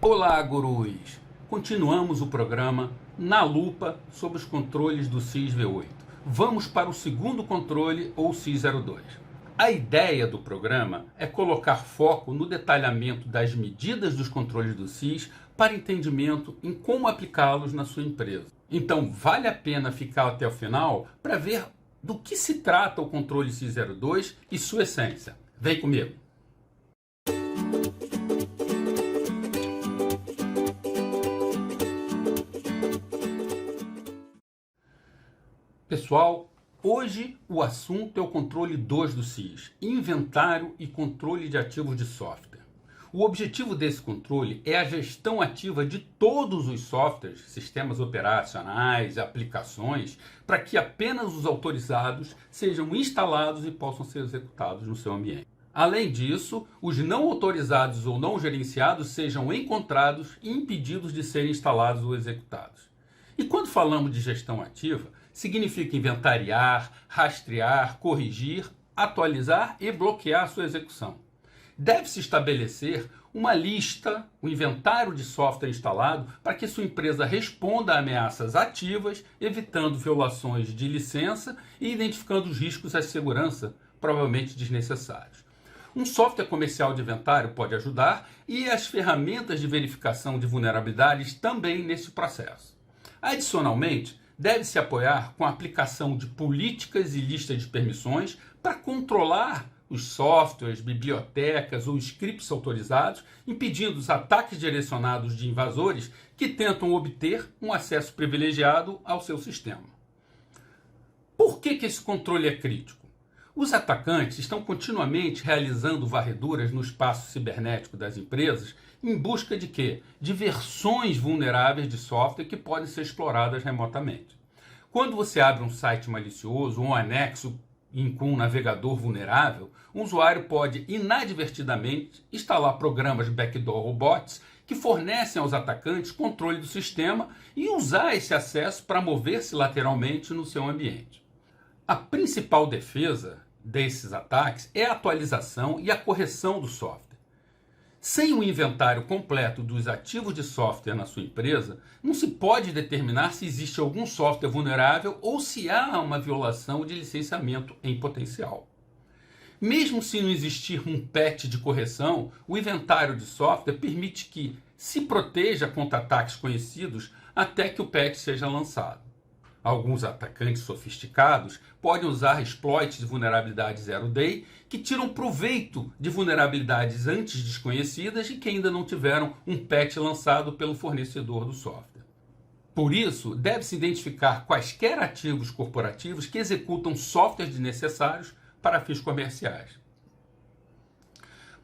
Olá, gurus! Continuamos o programa Na Lupa sobre os controles do SIS V8. Vamos para o segundo controle, ou SIS 02. A ideia do programa é colocar foco no detalhamento das medidas dos controles do SIS para entendimento em como aplicá-los na sua empresa. Então, vale a pena ficar até o final para ver do que se trata o controle SIS 02 e sua essência. Vem comigo! Pessoal, hoje o assunto é o controle 2 do SIS, inventário e controle de ativos de software. O objetivo desse controle é a gestão ativa de todos os softwares, sistemas operacionais, aplicações, para que apenas os autorizados sejam instalados e possam ser executados no seu ambiente. Além disso, os não autorizados ou não gerenciados sejam encontrados e impedidos de serem instalados ou executados. E quando falamos de gestão ativa, significa inventariar, rastrear, corrigir, atualizar e bloquear sua execução. Deve-se estabelecer uma lista, um inventário de software instalado para que sua empresa responda a ameaças ativas, evitando violações de licença e identificando os riscos à segurança, provavelmente desnecessários. Um software comercial de inventário pode ajudar e as ferramentas de verificação de vulnerabilidades também nesse processo. Adicionalmente, deve-se apoiar com a aplicação de políticas e listas de permissões para controlar os softwares, bibliotecas ou scripts autorizados, impedindo os ataques direcionados de invasores que tentam obter um acesso privilegiado ao seu sistema. Por que esse controle é crítico? Os atacantes estão continuamente realizando varreduras no espaço cibernético das empresas em busca de quê? De versões vulneráveis de software que podem ser exploradas remotamente. Quando você abre um site malicioso ou um anexo com um navegador vulnerável, um usuário pode inadvertidamente instalar programas backdoor ou bots que fornecem aos atacantes controle do sistema e usar esse acesso para mover-se lateralmente no seu ambiente. A principal defesa desses ataques é a atualização e a correção do software. Sem um inventário completo dos ativos de software na sua empresa, não se pode determinar se existe algum software vulnerável ou se há uma violação de licenciamento em potencial. Mesmo se não existir um patch de correção, o inventário de software permite que se proteja contra ataques conhecidos até que o patch seja lançado. Alguns atacantes sofisticados podem usar exploits de vulnerabilidade zero-day que tiram proveito de vulnerabilidades antes desconhecidas e que ainda não tiveram um patch lançado pelo fornecedor do software. Por isso, deve-se identificar quaisquer ativos corporativos que executam softwares desnecessários para fins comerciais.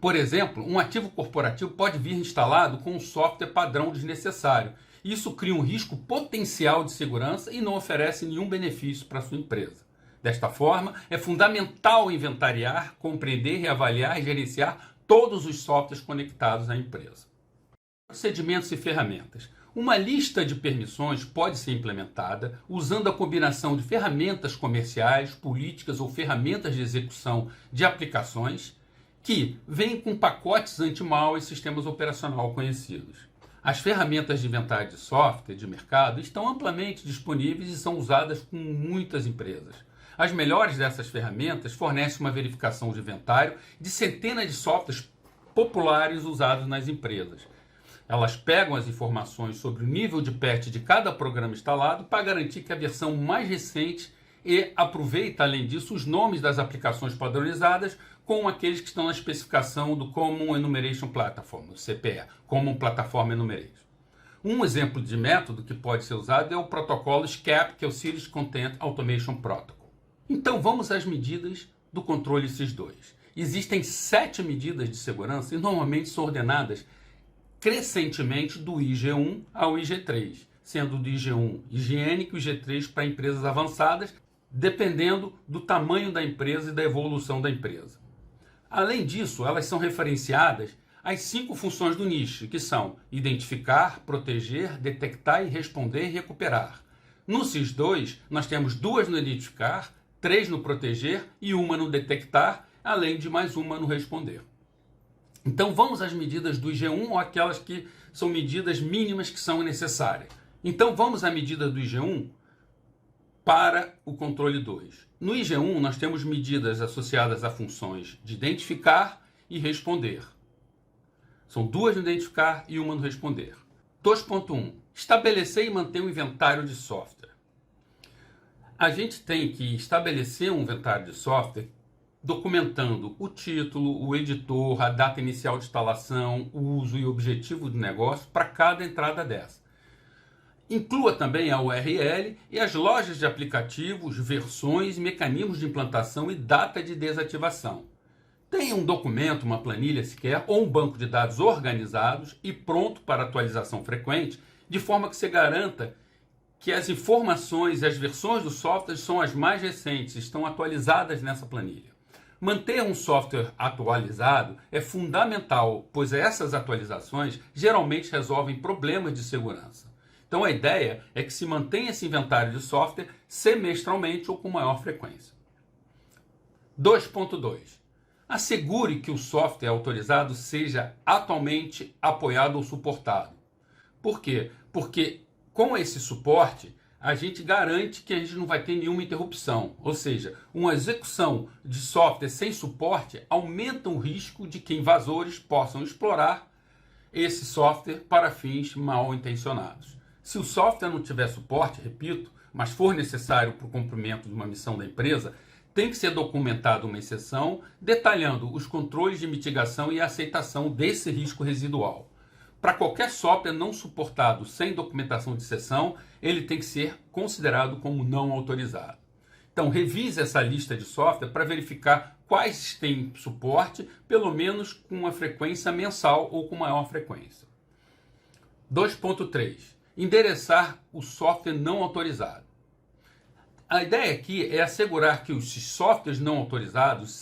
Por exemplo, um ativo corporativo pode vir instalado com um software padrão desnecessário. Isso cria um risco potencial de segurança e não oferece nenhum benefício para a sua empresa. Desta forma, é fundamental inventariar, compreender, reavaliar e gerenciar todos os softwares conectados à empresa. Procedimentos e ferramentas. Uma lista de permissões pode ser implementada usando a combinação de ferramentas comerciais, políticas ou ferramentas de execução de aplicações que vêm com pacotes anti-malware e sistemas operacionais conhecidos. As ferramentas de inventário de software de mercado estão amplamente disponíveis e são usadas por muitas empresas. As melhores dessas ferramentas fornecem uma verificação de inventário de centenas de softwares populares usados nas empresas. Elas pegam as informações sobre o nível de patch de cada programa instalado para garantir que a versão mais recente e aproveita, além disso, os nomes das aplicações padronizadas com aqueles que estão na especificação do Common Enumeration Platform, o CPE, Common Platform Enumeration. Um exemplo de método que pode ser usado é o protocolo SCAP, que é o Serious Content Automation Protocol. Então vamos às medidas do controle SIS-2. Existem 7 medidas de segurança e normalmente são ordenadas crescentemente do IG1 ao IG3, sendo do IG1 higiênico e IG3 para empresas avançadas, dependendo do tamanho da empresa e da evolução da empresa. Além disso, elas são referenciadas às 5 funções do nicho, que são identificar, proteger, detectar e responder e recuperar. No SIS-2, nós temos 2 no identificar, 3 no proteger e 1 no detectar, além de mais uma no responder. Então vamos às medidas do IG1 ou aquelas que são medidas mínimas que são necessárias. Então vamos à medida do IG1 para o controle 2. No IG1 nós temos medidas associadas a funções de identificar e responder. São duas no identificar e uma no responder. 2.1. Estabelecer e manter um inventário de software. A gente tem que estabelecer um inventário de software documentando o título, o editor, a data inicial de instalação, o uso e objetivo do negócio para cada entrada dessa. Inclua também a URL e as lojas de aplicativos, versões, mecanismos de implantação e data de desativação. Tenha um documento, uma planilha sequer, ou um banco de dados organizados e pronto para atualização frequente, de forma que você garanta que as informações e as versões do software são as mais recentes, estão atualizadas nessa planilha. Manter um software atualizado é fundamental, pois essas atualizações geralmente resolvem problemas de segurança. Então a ideia é que se mantenha esse inventário de software semestralmente ou com maior frequência. 2.2. Assegure que o software autorizado seja atualmente apoiado ou suportado. Por quê? Porque com esse suporte, a gente garante que a gente não vai ter nenhuma interrupção. Ou seja, uma execução de software sem suporte aumenta o risco de que invasores possam explorar esse software para fins mal intencionados. Se o software não tiver suporte, repito, mas for necessário para o cumprimento de uma missão da empresa, tem que ser documentada uma exceção detalhando os controles de mitigação e aceitação desse risco residual. Para qualquer software não suportado sem documentação de exceção, ele tem que ser considerado como não autorizado. Então, revise essa lista de software para verificar quais têm suporte, pelo menos com uma frequência mensal ou com maior frequência. 2.3. Endereçar o software não autorizado. A ideia aqui é assegurar que os softwares não autorizados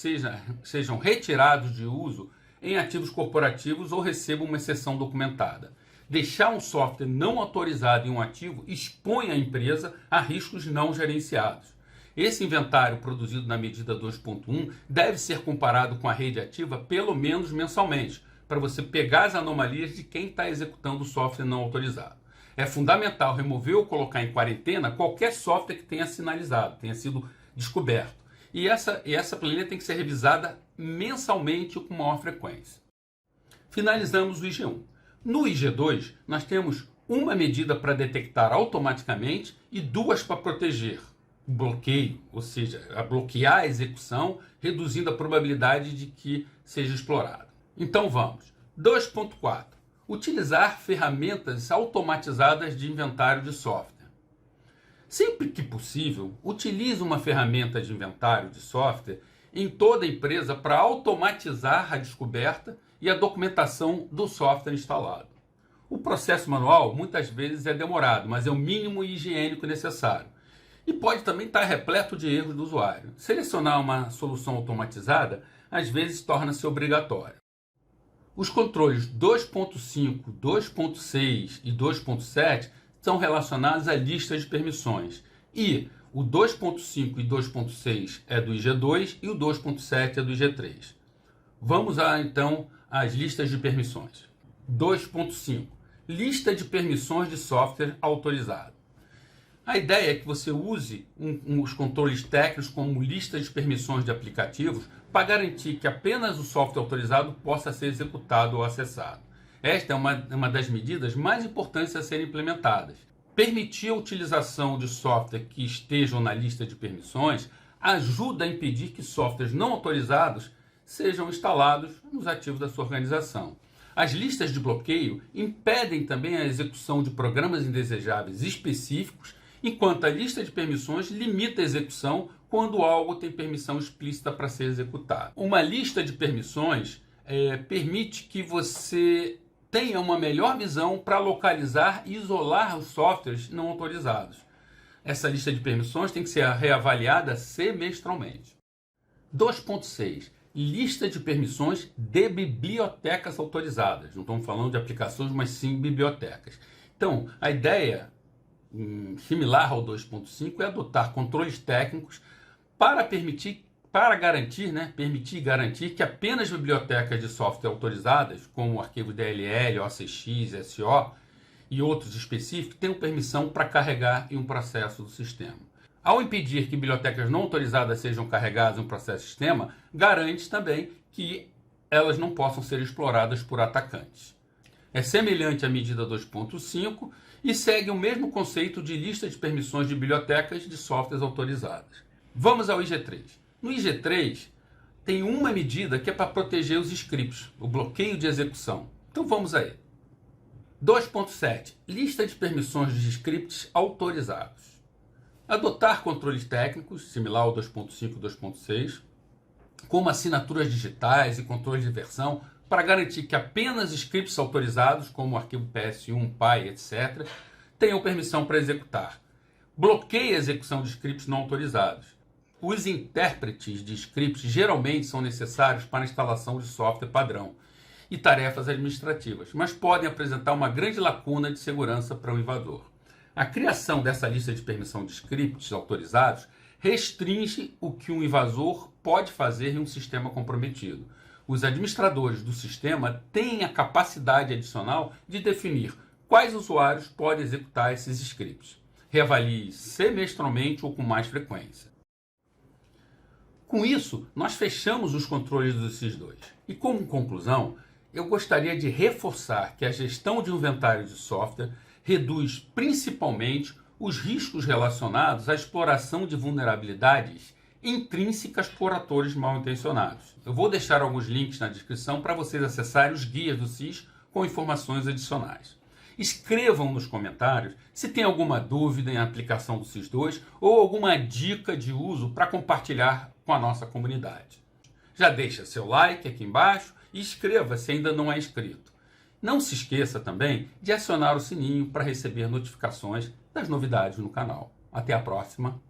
sejam retirados de uso em ativos corporativos ou recebam uma exceção documentada. Deixar um software não autorizado em um ativo expõe a empresa a riscos não gerenciados. Esse inventário produzido na medida 2.1 deve ser comparado com a rede ativa pelo menos mensalmente, para você pegar as anomalias de quem está executando o software não autorizado. É fundamental remover ou colocar em quarentena qualquer software que tenha sinalizado, tenha sido descoberto. E essa planilha tem que ser revisada mensalmente ou com maior frequência. Finalizamos o IG1. No IG2, nós temos uma medida para detectar automaticamente e duas para proteger o bloqueio, ou seja, a bloquear a execução, reduzindo a probabilidade de que seja explorado. Então vamos. 2.4. Utilizar ferramentas automatizadas de inventário de software. Sempre que possível, utilize uma ferramenta de inventário de software em toda a empresa para automatizar a descoberta e a documentação do software instalado. O processo manual muitas vezes é demorado, mas é o mínimo higiênico necessário. E pode também estar repleto de erros do usuário. Selecionar uma solução automatizada às vezes torna-se obrigatório. Os controles 2.5, 2.6 e 2.7 são relacionados à lista de permissões. E o 2.5 e 2.6 é do IG2 e o 2.7 é do IG3. Vamos então às listas de permissões. 2.5. Lista de permissões de software autorizado. A ideia é que você use os controles técnicos como lista de permissões de aplicativos para garantir que apenas o software autorizado possa ser executado ou acessado. Esta é uma das medidas mais importantes a serem implementadas. Permitir a utilização de software que estejam na lista de permissões ajuda a impedir que softwares não autorizados sejam instalados nos ativos da sua organização. As listas de bloqueio impedem também a execução de programas indesejáveis específicos, enquanto a lista de permissões limita a execução quando algo tem permissão explícita para ser executado. Uma lista de permissões permite que você tenha uma melhor visão para localizar e isolar os softwares não autorizados. Essa lista de permissões tem que ser reavaliada semestralmente. 2.6. Lista de permissões de bibliotecas autorizadas. Não estamos falando de aplicações, mas sim bibliotecas. Então, a ideia similar ao 2.5 é adotar controles técnicos para permitir para garantir, permitir garantir que apenas bibliotecas de software autorizadas, como o arquivo DLL, OCX, SO e outros específicos, tenham permissão para carregar em um processo do sistema. Ao impedir que bibliotecas não autorizadas sejam carregadas em um processo do sistema, garante também que elas não possam ser exploradas por atacantes. É semelhante à medida 2.5 e segue o mesmo conceito de lista de permissões de bibliotecas de softwares autorizadas. Vamos ao IG3. No IG3 tem uma medida que é para proteger os scripts, o bloqueio de execução. Então vamos aí. 2.7. Lista de permissões de scripts autorizados. Adotar controles técnicos, similar ao 2.5 e 2.6, como assinaturas digitais e controles de versão, para garantir que apenas scripts autorizados, como o arquivo PS1, PY, etc., tenham permissão para executar. Bloqueia a execução de scripts não autorizados. Os intérpretes de scripts geralmente são necessários para a instalação de software padrão e tarefas administrativas, mas podem apresentar uma grande lacuna de segurança para o invasor. A criação dessa lista de permissão de scripts autorizados restringe o que um invasor pode fazer em um sistema comprometido. Os administradores do sistema têm a capacidade adicional de definir quais usuários podem executar esses scripts. Reavalie semestralmente ou com mais frequência. Com isso, nós fechamos os controles do SIS2. E como conclusão, eu gostaria de reforçar que a gestão de inventário de software reduz principalmente os riscos relacionados à exploração de vulnerabilidades intrínsecas por atores mal intencionados. Eu vou deixar alguns links na descrição para vocês acessarem os guias do SIS com informações adicionais. Escrevam nos comentários se tem alguma dúvida em aplicação do SIS2 ou alguma dica de uso para compartilhar com a nossa comunidade. Já deixa seu like aqui embaixo e inscreva se ainda não é inscrito. Não se esqueça também de acionar o sininho para receber notificações das novidades no canal. Até a próxima!